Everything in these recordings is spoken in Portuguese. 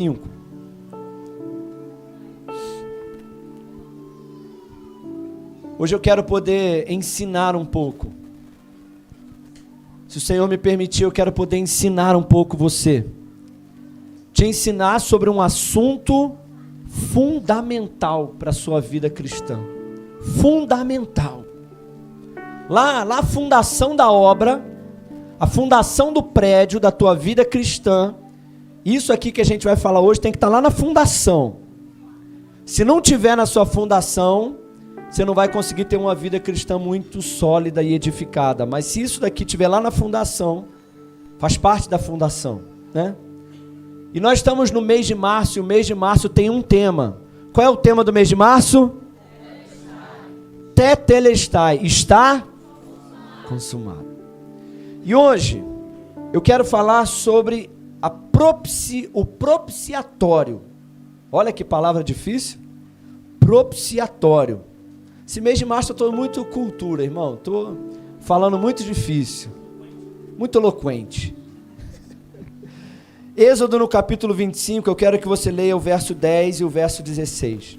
5. Hoje eu quero poder ensinar um pouco. Se o Senhor me permitir, eu quero poder ensinar um pouco você. Te ensinar sobre um assunto fundamental para a sua vida cristã. Fundamental. Lá a fundação da obra, a fundação do prédio da tua vida cristã, isso aqui que a gente vai falar hoje tem que estar lá na fundação. Se não tiver na sua fundação, você não vai conseguir ter uma vida cristã muito sólida e edificada. Mas se isso daqui estiver lá na fundação, faz parte da fundação, né? E nós estamos no mês de março, e o mês de março tem um tema. Qual é o tema do mês de março? Tetelestai. Está consumado. E hoje eu quero falar sobre o propiciatório. Olha que palavra difícil. Propiciatório. Esse mês de março eu estou muito cultura, irmão. Estou falando muito difícil. Muito eloquente. Êxodo no capítulo 25, eu quero que você leia o verso 10 e o verso 16.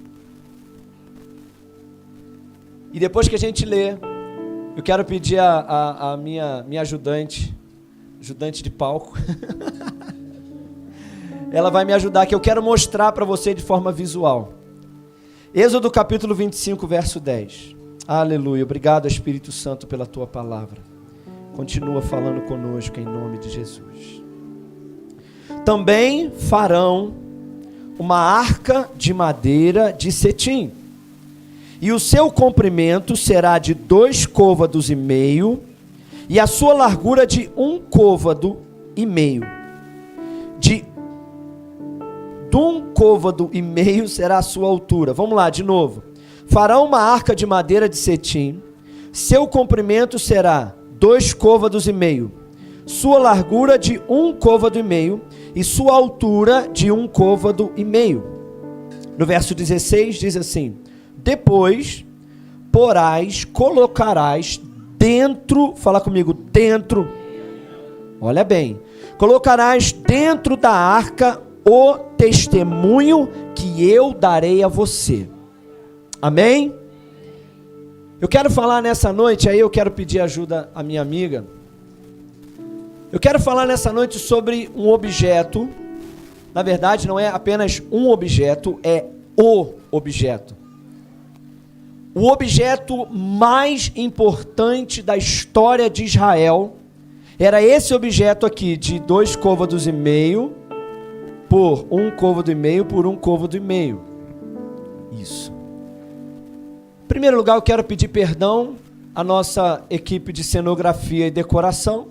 E depois que a gente lê, eu quero pedir a minha ajudante de palco. Ela vai me ajudar, que eu quero mostrar para você de forma visual. Êxodo capítulo 25, verso 10. Aleluia. Obrigado, Espírito Santo, pela tua palavra. Continua falando conosco em nome de Jesus. Também farão uma arca de madeira de cetim, e o seu comprimento será de 2,5 côvados, e a sua largura de 1,5 côvado. De 1,5 côvado será a sua altura. Vamos lá, de novo. Farão uma arca de madeira de cetim, seu comprimento será 2,5 côvados, sua largura de 1,5 côvado, e sua altura de 1,5 côvado. No verso 16 diz assim: depois, colocarás dentro, fala comigo, dentro, olha bem, colocarás dentro da arca o testemunho que eu darei a você. Amém? Eu quero falar nessa noite, aí eu quero pedir ajuda à minha amiga. Eu quero falar nessa noite sobre um objeto. Na verdade, não é apenas um objeto, é o objeto. O objeto mais importante da história de Israel era esse objeto aqui, de 2,5 côvados por 1,5 côvado por 1,5 côvado. Isso. Em primeiro lugar, eu quero pedir perdão à nossa equipe de cenografia e decoração,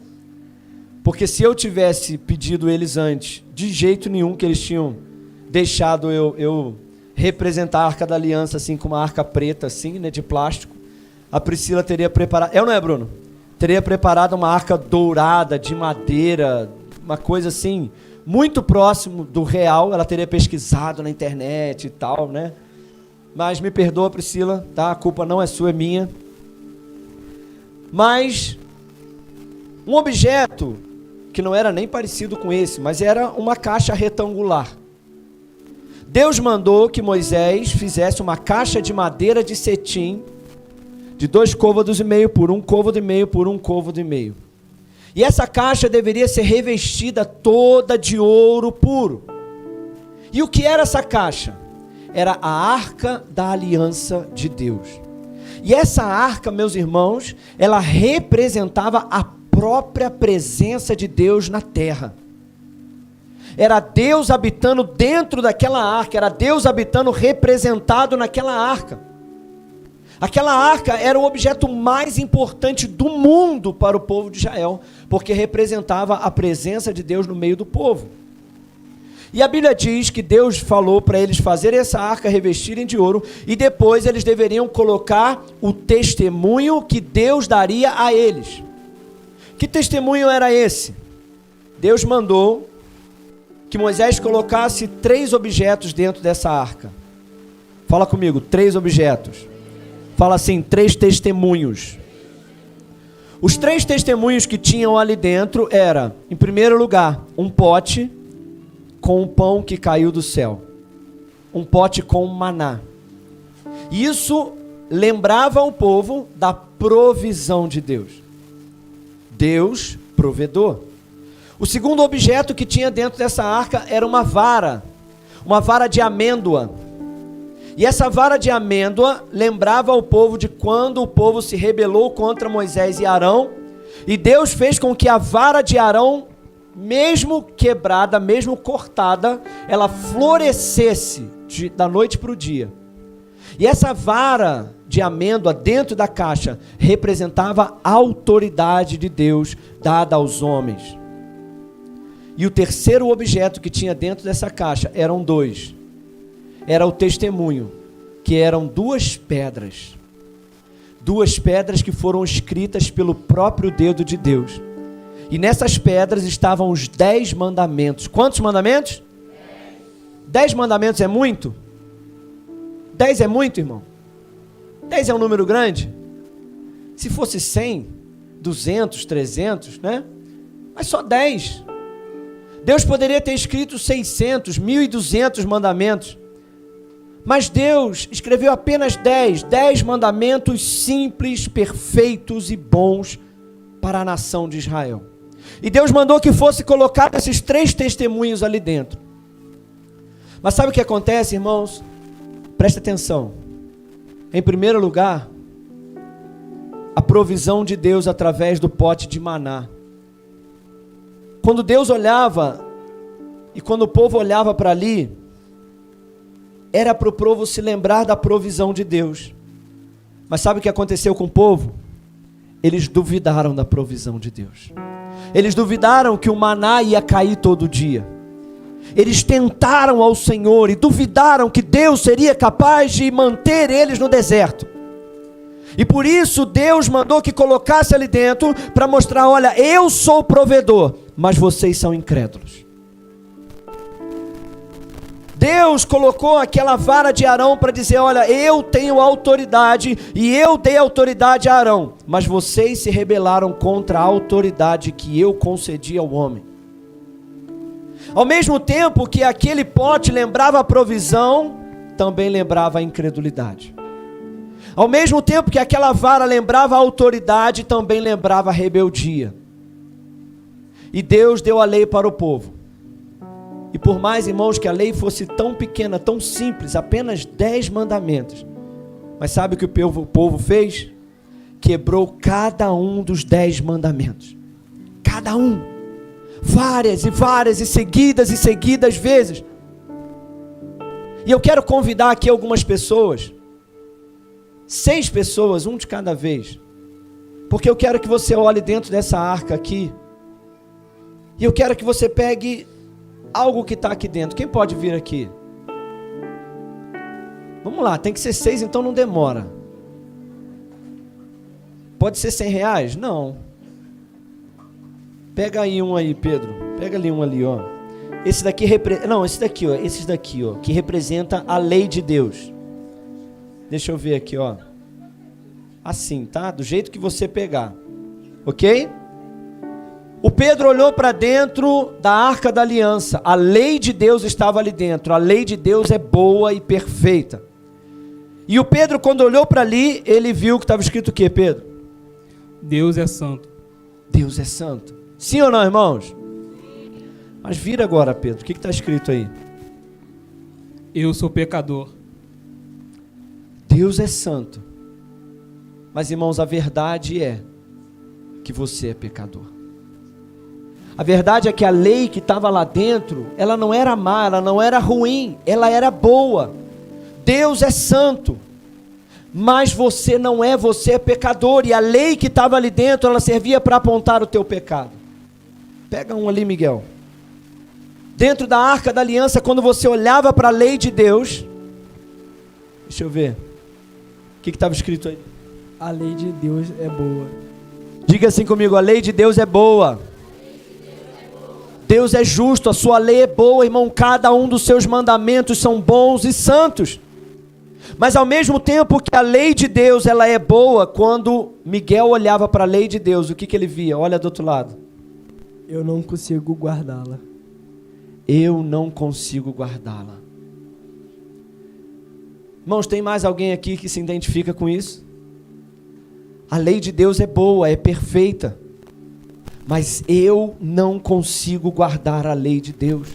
porque se eu tivesse pedido eles antes, de jeito nenhum que eles tinham deixado eu representar a Arca da Aliança assim, com uma arca preta assim, né, de plástico, a Priscila teria preparado, ou não é, Bruno? Teria preparado uma arca dourada, de madeira, uma coisa assim, muito próximo do real. Ela teria pesquisado na internet e tal, né? Mas me perdoa, Priscila, tá? A culpa não é sua, é minha. Mas um objeto que não era nem parecido com esse, mas era uma caixa retangular. Deus mandou que Moisés fizesse uma caixa de madeira de cetim, de 2,5 côvados por 1,5 côvado por 1,5 côvado. E essa caixa deveria ser revestida toda de ouro puro. E o que era essa caixa? Era a arca da aliança de Deus. E essa arca, meus irmãos, ela representava a própria presença de Deus na terra. Era Deus habitando dentro daquela arca, era Deus habitando representado naquela arca. Aquela arca era o objeto mais importante do mundo para o povo de Israel, porque representava a presença de Deus no meio do povo. E a Bíblia diz que Deus falou para eles fazerem essa arca, revestirem de ouro, e depois eles deveriam colocar o testemunho que Deus daria a eles. Que testemunho era esse? Deus mandou que Moisés colocasse 3 objetos dentro dessa arca. Fala comigo, 3 objetos. Fala assim, 3 testemunhos. Os 3 testemunhos que tinham ali dentro era, em primeiro lugar, um pote com o pão que caiu do céu. Um pote com maná. Isso lembrava o povo da provisão de Deus. Deus provedor. O segundo objeto que tinha dentro dessa arca era uma vara de amêndoa. E essa vara de amêndoa lembrava ao povo de quando o povo se rebelou contra Moisés e Arão, e Deus fez com que a vara de Arão, mesmo quebrada, mesmo cortada, ela florescesse da noite para o dia. E essa vara de amêndoa dentro da caixa representava a autoridade de Deus dada aos homens. E o terceiro objeto que tinha dentro dessa caixa eram dois. Era o testemunho, que eram duas pedras. Duas pedras que foram escritas pelo próprio dedo de Deus. E nessas pedras estavam os 10 mandamentos. Quantos mandamentos? 10 mandamentos é muito? 10 é muito, irmão? 10 é um número grande? Se fosse 100, 200, 300, né? Mas só 10. Deus poderia ter escrito 600, 1.200 mandamentos. Mas Deus escreveu apenas 10 mandamentos simples, perfeitos e bons para a nação de Israel. E Deus mandou que fosse colocado esses 3 testemunhos ali dentro. Mas sabe o que acontece, irmãos? Presta atenção. Em primeiro lugar, a provisão de Deus através do pote de maná. Quando Deus olhava, e quando o povo olhava para ali, era para o povo se lembrar da provisão de Deus. Mas sabe o que aconteceu com o povo? Eles duvidaram da provisão de Deus. Eles duvidaram que o maná ia cair todo dia. Eles tentaram ao Senhor e duvidaram que Deus seria capaz de manter eles no deserto. E por isso Deus mandou que colocasse ali dentro para mostrar, olha, eu sou o provedor, mas vocês são incrédulos. Deus colocou aquela vara de Arão para dizer, olha, eu tenho autoridade e eu dei autoridade a Arão, mas vocês se rebelaram contra a autoridade que eu concedi ao homem. Ao mesmo tempo que aquele pote lembrava a provisão, também lembrava a incredulidade. Ao mesmo tempo que aquela vara lembrava a autoridade, também lembrava a rebeldia. E Deus deu a lei para o povo. E por mais, irmãos, que a lei fosse tão pequena, tão simples, apenas 10 mandamentos. Mas sabe o que o povo fez? Quebrou cada um dos 10 mandamentos. Cada um. Várias e seguidas vezes. E eu quero convidar aqui algumas pessoas. 6 pessoas, um de cada vez. Porque eu quero que você olhe dentro dessa arca aqui. E eu quero que você pegue algo que está aqui dentro. Quem pode vir aqui? Vamos lá, tem que ser 6, então não demora. Pode ser R$100? Não. Pega aí um aí, Pedro. Pega ali um ali, ó. Esse daqui não, esse daqui, ó. Esses daqui, ó, que representa a lei de Deus. Deixa eu ver aqui, ó. Assim, tá? Do jeito que você pegar. OK? O Pedro olhou para dentro da Arca da Aliança. A lei de Deus estava ali dentro. A lei de Deus é boa e perfeita. E o Pedro, quando olhou para ali, ele viu que estava escrito o quê, Pedro? Deus é santo. Deus é santo. Sim ou não, irmãos? Mas vira agora, Pedro. O que está escrito aí? Eu sou pecador. Deus é santo. Mas, irmãos, a verdade é que você é pecador. A verdade é que a lei que estava lá dentro, ela não era má, ela não era ruim, ela era boa. Deus é santo, mas você não é, você é pecador. E a lei que estava ali dentro, ela servia para apontar o teu pecado. Pega um ali, Miguel. Dentro da Arca da Aliança, quando você olhava para a lei de Deus, deixa eu ver, o que estava escrito aí? A lei de Deus é boa. Diga assim comigo, a lei de Deus é boa. Deus é justo, a sua lei é boa, irmão. Cada um dos seus mandamentos são bons e santos. Mas ao mesmo tempo que a lei de Deus ela é boa, quando Miguel olhava para a lei de Deus, o que ele via? Olha do outro lado. Eu não consigo guardá-la. eu não consigo guardá-la. Irmãos, tem mais alguém aqui que se identifica com isso? A lei de Deus é boa, é perfeita, mas eu não consigo guardar a lei de Deus.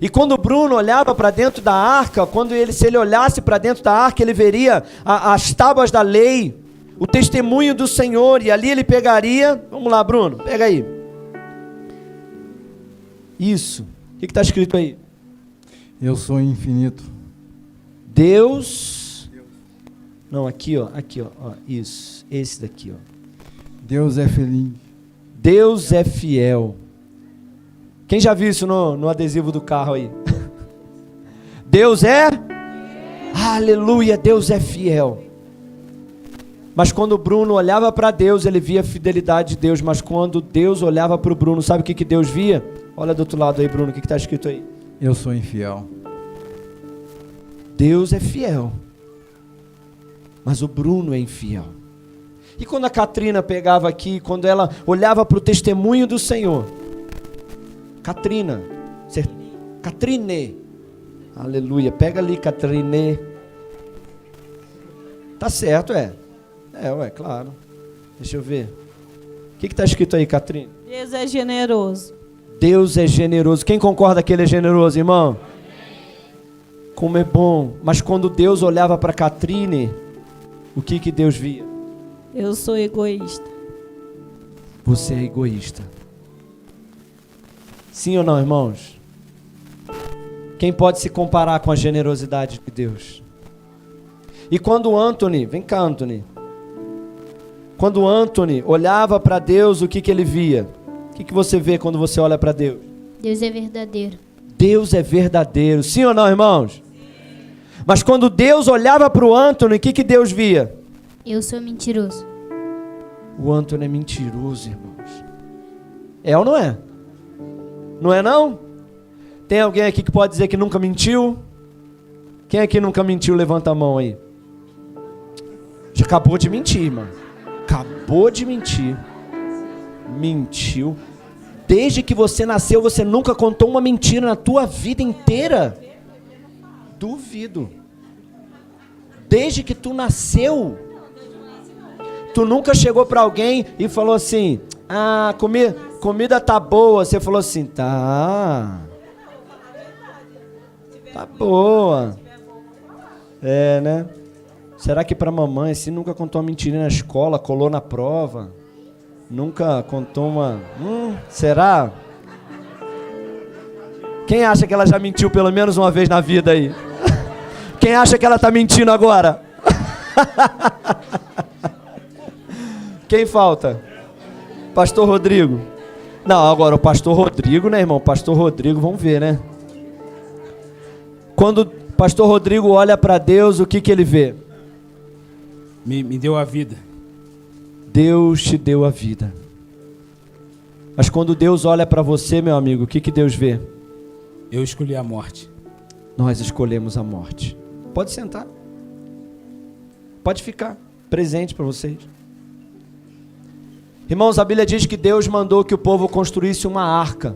E quando Bruno olhava para dentro da arca, se ele olhasse para dentro da arca, ele veria as tábuas da lei, o testemunho do Senhor, e ali ele pegaria, vamos lá Bruno, pega aí. Isso, o que está escrito aí? Eu sou infinito. Deus, não, aqui ó, isso, esse daqui ó. Deus é feliz. Deus é fiel. Quem já viu isso no adesivo do carro aí? Deus é? Aleluia, Deus é fiel. Mas quando o Bruno olhava para Deus, ele via a fidelidade de Deus. Mas quando Deus olhava para o Bruno, sabe o que Deus via? Olha do outro lado aí, Bruno, o que está escrito aí? Eu sou infiel. Deus é fiel, mas o Bruno é infiel. E quando a Katrina pegava aqui, quando ela olhava para o testemunho do Senhor, Katrine, aleluia, pega ali, Katrine. Tá certo, claro. Deixa eu ver. O que está escrito aí, Katrine? Deus é generoso. Deus é generoso. Quem concorda que Ele é generoso, irmão? Como é bom. Mas quando Deus olhava para Katrine, o que Deus via? Eu sou egoísta. Você é egoísta. Sim ou não, irmãos? Quem pode se comparar com a generosidade de Deus? E quando Anthony, vem cá Anthony, quando Anthony olhava para Deus, o que ele via? O que você vê quando você olha para Deus? Deus é verdadeiro. Deus é verdadeiro, sim ou não, irmãos? Mas quando Deus olhava para o Anthony, o que Deus via? Eu sou mentiroso. O Anthony é mentiroso, irmãos. É ou não é? Não é não? Tem alguém aqui que pode dizer que nunca mentiu? Quem aqui nunca mentiu, levanta a mão aí. Já acabou de mentir, irmão. Acabou de mentir. Mentiu. Desde que você nasceu, você nunca contou uma mentira na tua vida inteira? Duvido. Desde que tu nasceu, tu nunca chegou para alguém e falou assim: ah, comida tá boa. Você falou assim: tá boa. É, né? Será que para mamãe, assim, nunca contou uma mentira na escola, colou na prova? Nunca contou uma... será? Quem acha que ela já mentiu pelo menos uma vez na vida aí? Quem acha que ela está mentindo agora? Quem falta? Pastor Rodrigo. Não, agora o pastor Rodrigo, né, irmão? Pastor Rodrigo, vamos ver, né? Quando o pastor Rodrigo olha para Deus, o que ele vê? Me deu a vida. Deus te deu a vida. Mas quando Deus olha para você, meu amigo, o que Deus vê? Eu escolhi a morte. Nós escolhemos a morte. Pode sentar. Pode ficar. Presente para vocês. Irmãos, a Bíblia diz que Deus mandou que o povo construísse uma arca.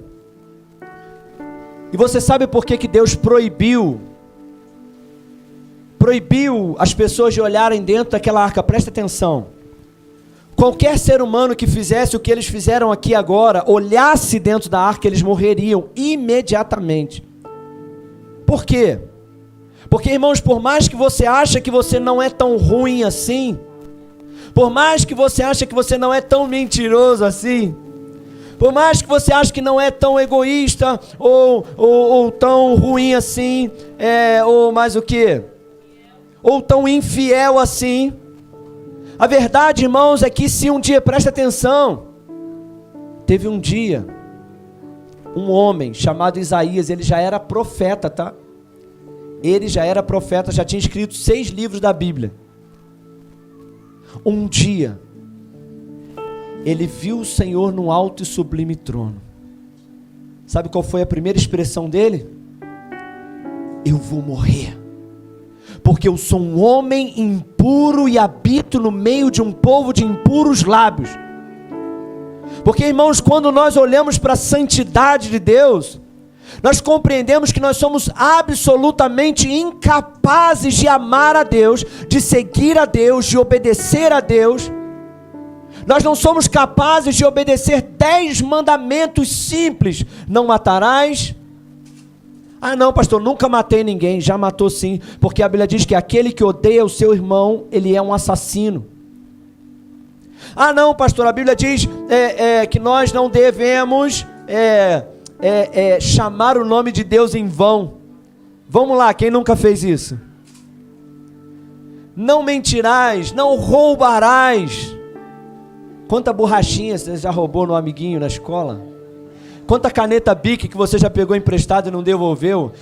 E você sabe por que Deus proibiu as pessoas de olharem dentro daquela arca? Presta atenção. Qualquer ser humano que fizesse o que eles fizeram aqui agora, olhasse dentro da arca, eles morreriam imediatamente. Por quê? Porque, irmãos, por mais que você ache que você não é tão ruim assim, por mais que você ache que você não é tão mentiroso assim, por mais que você ache que não é tão egoísta ou tão ruim assim, ou mais o quê? Ou tão infiel assim, a verdade, irmãos, é que se um dia, presta atenção, teve um dia, um homem chamado Isaías, ele já era profeta, tá? Ele já era profeta, já tinha escrito 6 livros da Bíblia. Um dia, ele viu o Senhor no alto e sublime trono. Sabe qual foi a primeira expressão dele? Eu vou morrer, porque eu sou um homem impuro e habito no meio de um povo de impuros lábios. Porque, irmãos, quando nós olhamos para a santidade de Deus, nós compreendemos que nós somos absolutamente incapazes de amar a Deus, de seguir a Deus, de obedecer a Deus. Nós não somos capazes de obedecer 10 mandamentos simples. Não matarás. Ah não, pastor, nunca matei ninguém. Já matou sim, porque a Bíblia diz que aquele que odeia o seu irmão, ele é um assassino. Ah não, pastor, a Bíblia diz que nós não devemos chamar o nome de Deus em vão. Vamos lá, quem nunca fez isso? Não mentirás, não roubarás. Quanta borrachinha você já roubou no amiguinho na escola? Quanta caneta Bic que você já pegou emprestado e não devolveu?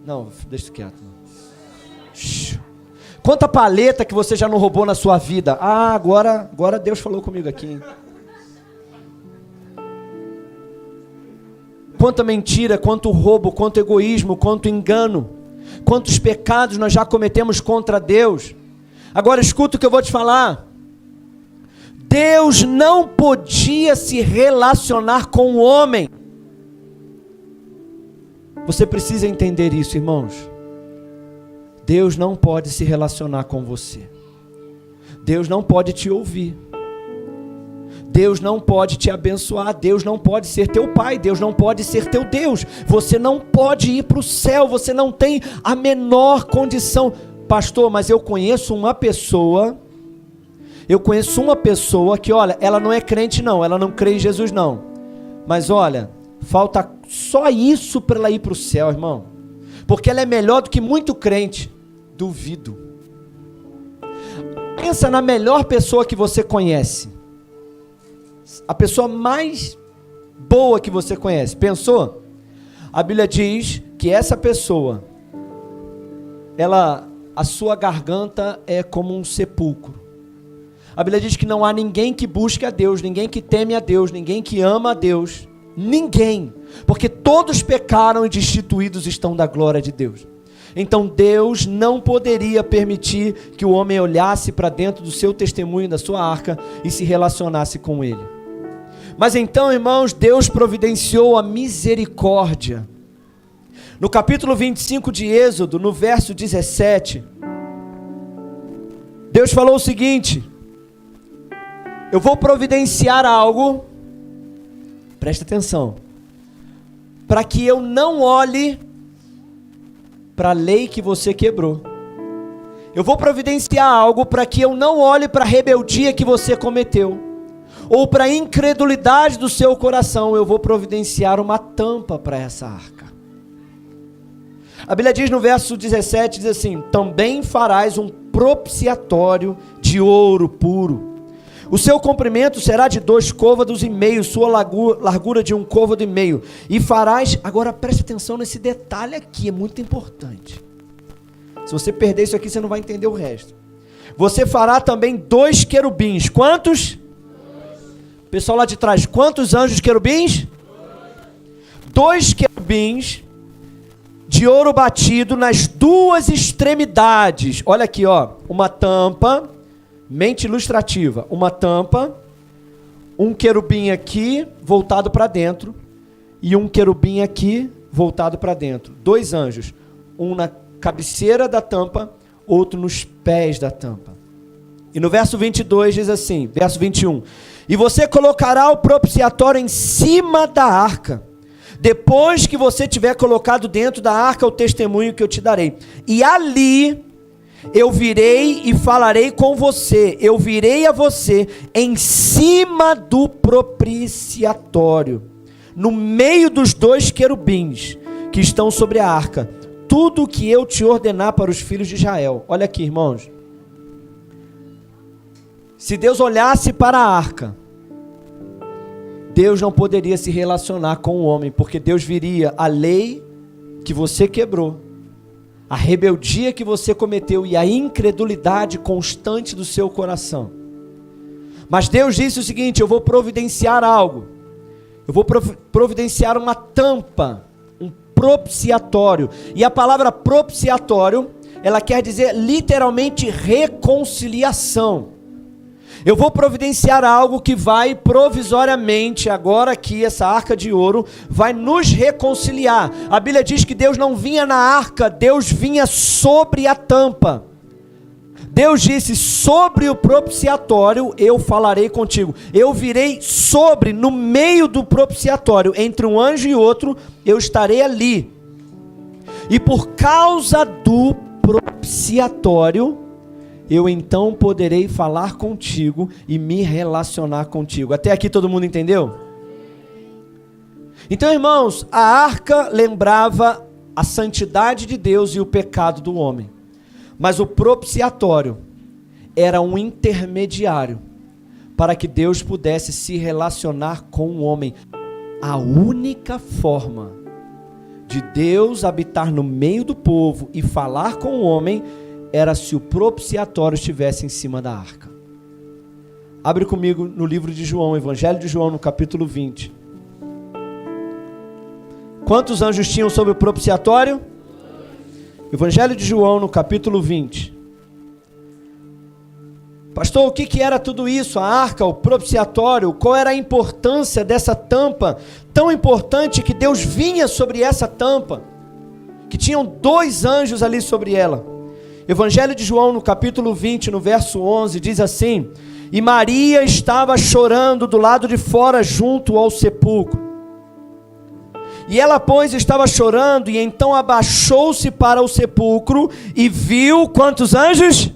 Não, deixa isso quieto. Quanta paleta que você já não roubou na sua vida? Ah, agora Deus falou comigo aqui, hein? Quanta mentira, quanto roubo, quanto egoísmo, quanto engano, quantos pecados nós já cometemos contra Deus. Agora escuta o que eu vou te falar. Deus não podia se relacionar com o homem. Você precisa entender isso, irmãos. Deus não pode se relacionar com você. Deus não pode te ouvir. Deus não pode te abençoar. Deus não pode ser teu pai. Deus não pode ser teu Deus. Você não pode ir para o céu. Você não tem a menor condição. Pastor, mas eu conheço uma pessoa que, olha, ela não é crente não. Ela não crê em Jesus não. Mas olha, falta só isso para ela ir para o céu, irmão. Porque ela é melhor do que muito crente. Duvido. Pensa na melhor pessoa que você conhece. A pessoa mais boa que você conhece. Pensou? A Bíblia diz que essa pessoa, a sua garganta é como um sepulcro. A Bíblia diz que não há ninguém que busque a Deus, ninguém que teme a Deus, ninguém que ama a Deus. Ninguém. Porque todos pecaram e destituídos estão da glória de Deus. Então Deus não poderia permitir que o homem olhasse para dentro do seu testemunho, da sua arca, e se relacionasse com ele. Mas então, irmãos, Deus providenciou a misericórdia. No capítulo 25 de Êxodo, no verso 17, Deus falou o seguinte: eu vou providenciar algo, presta atenção, para que eu não olhe para a lei que você quebrou. Eu vou providenciar algo para que eu não olhe para a rebeldia que você cometeu, ou para a incredulidade do seu coração. Eu vou providenciar uma tampa para essa arca. A Bíblia diz no verso 17, diz assim: também farás um propiciatório de ouro puro. O seu comprimento será de 2 côvados e meio, sua largura de 1 côvado e meio. E farás, agora preste atenção nesse detalhe aqui, é muito importante. Se você perder isso aqui, você não vai entender o resto. Você fará também 2 querubins. Quantos? Pessoal lá de trás, quantos anjos querubins? 2 querubins de ouro batido nas 2 extremidades. Olha aqui, ó, uma tampa. Mente ilustrativa, uma tampa, um querubim aqui voltado para dentro e um querubim aqui voltado para dentro. 2 anjos, um na cabeceira da tampa, outro nos pés da tampa. E no verso 22 diz assim, verso 21, e você colocará o propiciatório em cima da arca, depois que você tiver colocado dentro da arca o testemunho que eu te darei. E ali eu virei e falarei com você, eu virei a você em cima do propiciatório, no meio dos 2 querubins que estão sobre a arca, tudo o que eu te ordenar para os filhos de Israel. Olha aqui, irmãos, se Deus olhasse para a arca, Deus não poderia se relacionar com o homem, porque Deus viria a lei que você quebrou, a rebeldia que você cometeu e a incredulidade constante do seu coração. Mas Deus disse o seguinte: eu vou providenciar algo. Eu vou providenciar uma tampa, um propiciatório. E a palavra propiciatório, ela quer dizer literalmente reconciliação. Eu vou providenciar algo que vai provisoriamente, agora aqui, essa arca de ouro, vai nos reconciliar. A Bíblia diz que Deus não vinha na arca, Deus vinha sobre a tampa. Deus disse, sobre o propiciatório eu falarei contigo. Eu virei sobre, no meio do propiciatório, entre um anjo e outro, eu estarei ali. E por causa do propiciatório, eu então poderei falar contigo e me relacionar contigo. Até aqui todo mundo entendeu? Então, irmãos, a arca lembrava a santidade de Deus e o pecado do homem. Mas o propiciatório era um intermediário para que Deus pudesse se relacionar com o homem. A única forma de Deus habitar no meio do povo e falar com o homem era se o propiciatório estivesse em cima da arca. Abre comigo no livro de João, Evangelho de João, no capítulo 20. Quantos anjos tinham sobre o propiciatório? Evangelho de João, no capítulo 20. Pastor, o que era tudo isso? A arca, o propiciatório, qual era a importância dessa tampa? Tão importante que Deus vinha sobre essa tampa, que tinham 2 anjos ali sobre ela. Evangelho de João, no capítulo 20, no verso 11, diz assim: E Maria estava chorando do lado de fora junto ao sepulcro. E ela, pois, estava chorando, e então abaixou-se para o sepulcro, e viu quantos anjos? 2.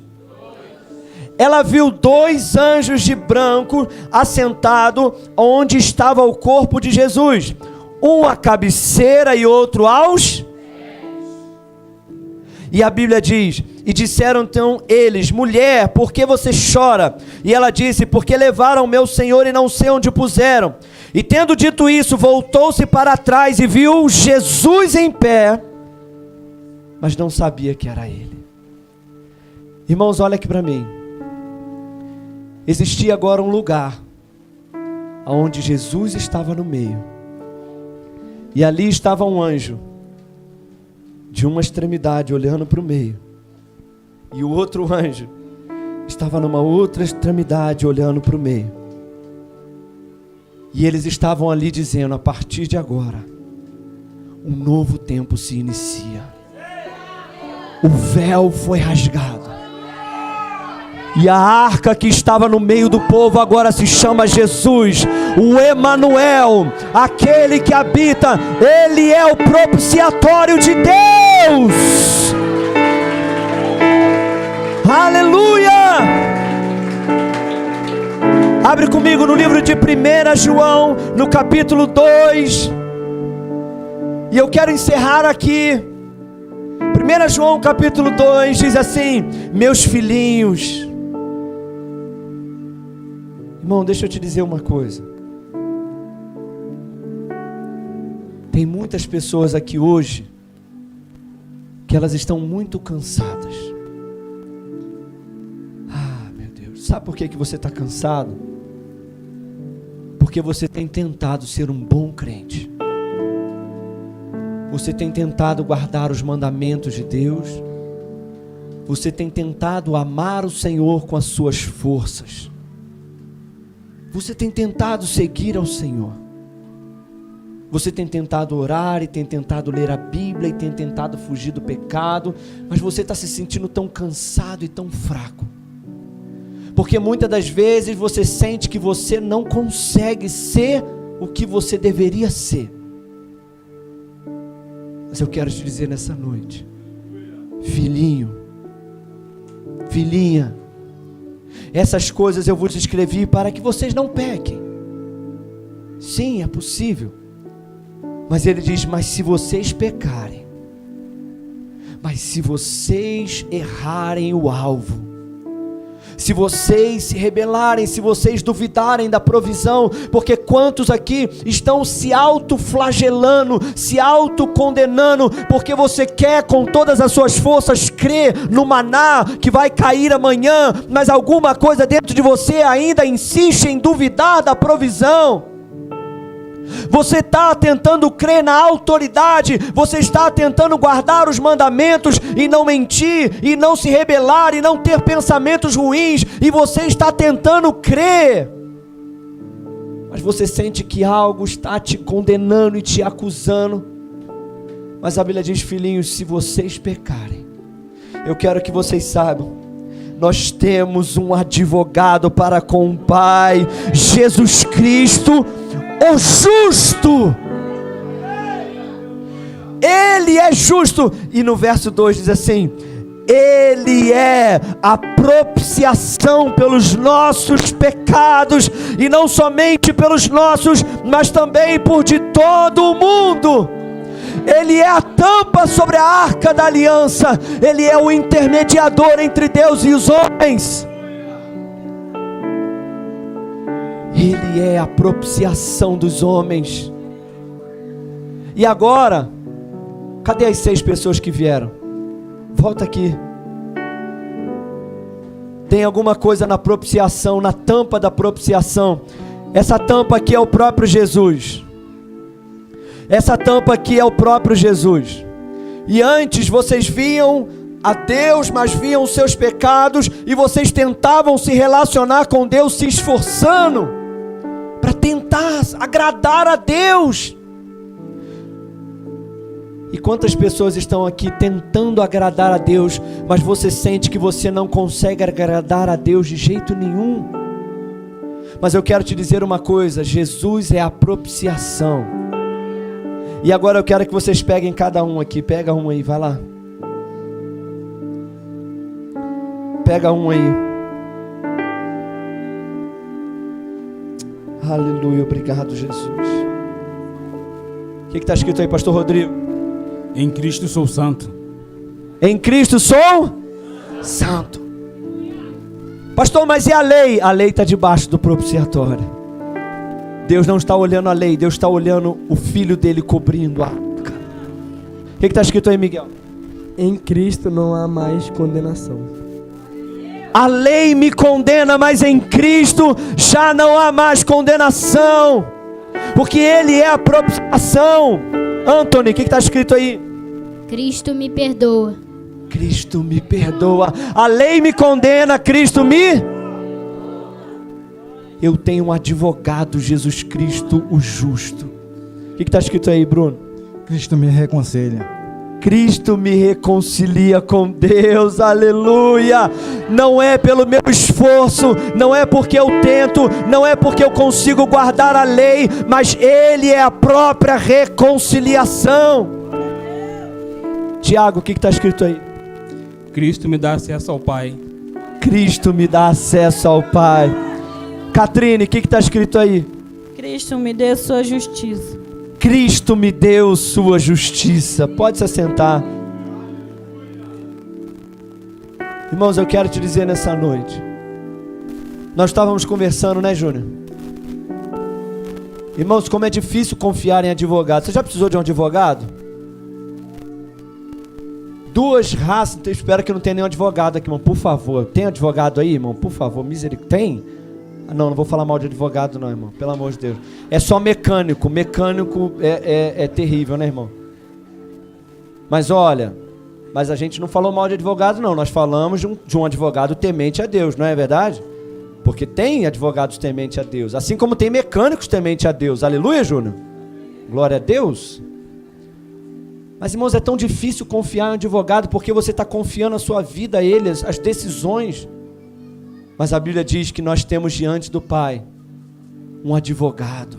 Ela viu 2 anjos de branco assentados onde estava o corpo de Jesus, um à cabeceira e outro aos pés. E a Bíblia diz, e disseram então eles, mulher, por que você chora? E ela disse, porque levaram meu Senhor e não sei onde o puseram. E tendo dito isso, voltou-se para trás e viu Jesus em pé, mas não sabia que era ele. Irmãos, olha aqui para mim. Existia agora um lugar onde Jesus estava no meio, e ali estava um anjo de uma extremidade olhando para o meio, e o outro anjo estava numa outra extremidade olhando para o meio. E eles estavam ali dizendo, a partir de agora, um novo tempo se inicia. O véu foi rasgado. E a arca que estava no meio do povo agora se chama Jesus, o Emanuel, aquele que habita. Ele é o propiciatório de Deus. Aleluia! Abre comigo no livro de 1 João, no capítulo 2. E eu quero encerrar aqui. 1 João capítulo 2 diz assim: meus filhinhos. Irmão, deixa eu te dizer uma coisa. Tem muitas pessoas aqui hoje que elas estão muito cansadas. Ah, meu Deus. Sabe por que você está cansado? Porque você tem tentado ser um bom crente. Você tem tentado guardar os mandamentos de Deus. Você tem tentado amar o Senhor com as suas forças. Você tem tentado seguir ao Senhor. Você tem tentado orar e tem tentado ler a Bíblia e tem tentado fugir do pecado, mas você está se sentindo tão cansado e tão fraco. Porque muitas das vezes você sente que você não consegue ser o que você deveria ser. Mas eu quero te dizer nessa noite, filhinho, filhinha, essas coisas eu vos escrevi para que vocês não pequem. Sim, é possível. Mas ele diz, mas se vocês pecarem, mas se vocês errarem o alvo, se vocês se rebelarem, se vocês duvidarem da provisão, porque quantos aqui estão se autoflagelando, se autocondenando, porque você quer com todas as suas forças crer no maná que vai cair amanhã, mas alguma coisa dentro de você ainda insiste em duvidar da provisão. Você está tentando crer na autoridade, você está tentando guardar os mandamentos e não mentir, e não se rebelar, e não ter pensamentos ruins, e você está tentando crer, mas você sente que algo está te condenando e te acusando. Mas a Bíblia diz: filhinhos, se vocês pecarem, eu quero que vocês saibam, nós temos um advogado para com o Pai, Jesus Cristo, o justo. Ele é justo. E no verso 2 diz assim: Ele é a propiciação pelos nossos pecados, e não somente pelos nossos, mas também por de todo o mundo. Ele é a tampa sobre a arca da aliança. Ele é o intermediador entre Deus e os homens. Ele é a propiciação dos homens. E agora, cadê as 6 pessoas que vieram? Volta aqui. Tem alguma coisa na propiciação, na tampa da propiciação. Essa tampa aqui é o próprio Jesus. Essa tampa aqui é o próprio Jesus. E antes vocês viam a Deus, mas viam os seus pecados, e vocês tentavam se relacionar com Deus, se esforçando para tentar agradar a Deus. E quantas pessoas estão aqui tentando agradar a Deus, mas você sente que você não consegue agradar a Deus de jeito nenhum? Mas eu quero te dizer uma coisa: Jesus é a propiciação. E agora eu quero que vocês peguem cada um aqui. Pega um aí, vai lá. Pega um aí. Aleluia, obrigado, Jesus. O que está escrito aí, pastor Rodrigo? Em Cristo sou santo. Em Cristo sou santo. Pastor, mas e a lei? A lei está debaixo do propiciatório. Deus não está olhando a lei, Deus está olhando o Filho dele cobrindo a arca. O que está escrito aí, Miguel? Em Cristo não há mais condenação. A lei me condena, mas em Cristo já não há mais condenação, porque Ele é a propiciação. Anthony, o que está escrito aí? Cristo me perdoa. Cristo me perdoa. A lei me condena, Cristo me... Eu tenho um advogado, Jesus Cristo, o justo. O que está escrito aí, Bruno? Cristo me reconcilia. Cristo me reconcilia com Deus, aleluia. Não é pelo meu esforço, não é porque eu tento, não é porque eu consigo guardar a lei, mas Ele é a própria reconciliação. Tiago, o que está escrito aí? Cristo me dá acesso ao Pai. Cristo me dá acesso ao Pai. Catrine, o que está escrito aí? Cristo me dê sua justiça. Cristo me deu sua justiça. Pode se assentar. Irmãos, eu quero te dizer nessa noite, nós estávamos conversando, né, Júnior? Irmãos, como é difícil confiar em advogado. Você já precisou de um advogado? 2 raças, então espero que não tenha nenhum advogado aqui, irmão, por favor. Tem advogado aí, irmão? Por favor, misericórdia. Tem? Não vou falar mal de advogado não, irmão, pelo amor de Deus. É só mecânico. Mecânico é terrível, né, irmão? Mas olha, mas a gente não falou mal de advogado não. Nós falamos de um advogado temente a Deus, não é verdade? Porque tem advogados tementes a Deus, assim como tem mecânicos tementes a Deus. Aleluia, Júnior. Glória a Deus. Mas, irmãos, é tão difícil confiar em um advogado, porque você está confiando a sua vida a ele, as decisões. Mas a Bíblia diz que nós temos diante do Pai um advogado,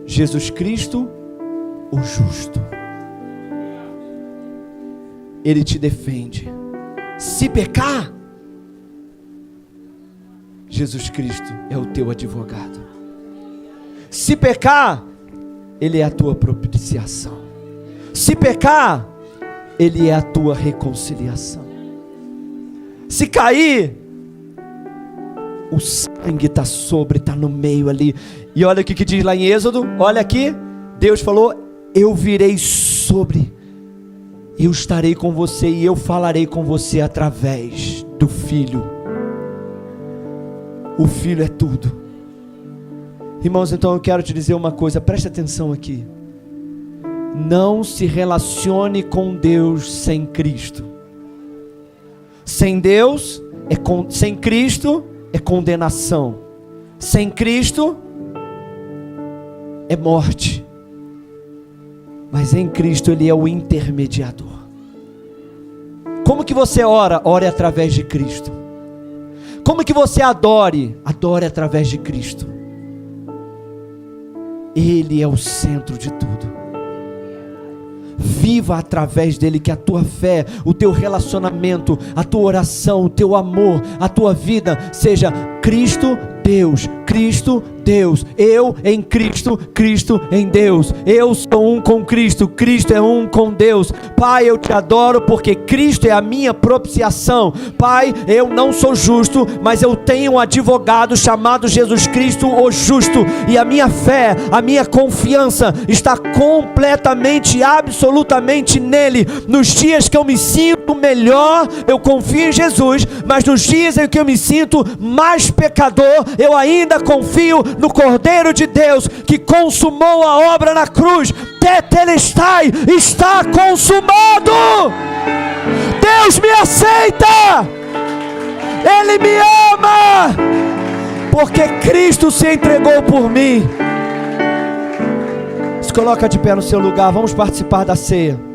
Jesus Cristo, o justo. Ele te defende. Se pecar, Jesus Cristo é o teu advogado. Se pecar, Ele é a tua propiciação. Se pecar, Ele é a tua reconciliação. Se cair, o sangue está sobre, está no meio ali. E olha o que diz lá em Êxodo. Olha aqui, Deus falou: eu virei sobre, eu estarei com você e eu falarei com você através do Filho. O Filho é tudo. Irmãos, então eu quero te dizer uma coisa, preste atenção aqui. Não se relacione com Deus sem Cristo. Sem Deus, sem Cristo é condenação. Sem Cristo é morte. Mas em Cristo Ele é o intermediador. Como que você ora? Ore através de Cristo. Como que você adore? Adore através de Cristo. Ele é o centro de tudo. Viva através dele, que a tua fé, o teu relacionamento, a tua oração, o teu amor, a tua vida seja Cristo, Deus, Cristo, Deus. Eu em Cristo, Cristo em Deus. Eu sou um com Cristo, Cristo é um com Deus. Pai, eu te adoro porque Cristo é a minha propiciação. Pai, eu não sou justo, mas eu tenho um advogado chamado Jesus Cristo, o justo. E a minha fé, a minha confiança está completamente, absolutamente nele. Nos dias que eu me sinto melhor, eu confio em Jesus. Mas nos dias em que eu me sinto mais pecador, eu ainda confio no Cordeiro de Deus que consumou a obra na cruz. Tetelestai, está consumado. Deus me aceita, Ele me ama, porque Cristo se entregou por mim. Se coloca de pé no seu lugar, vamos participar da ceia.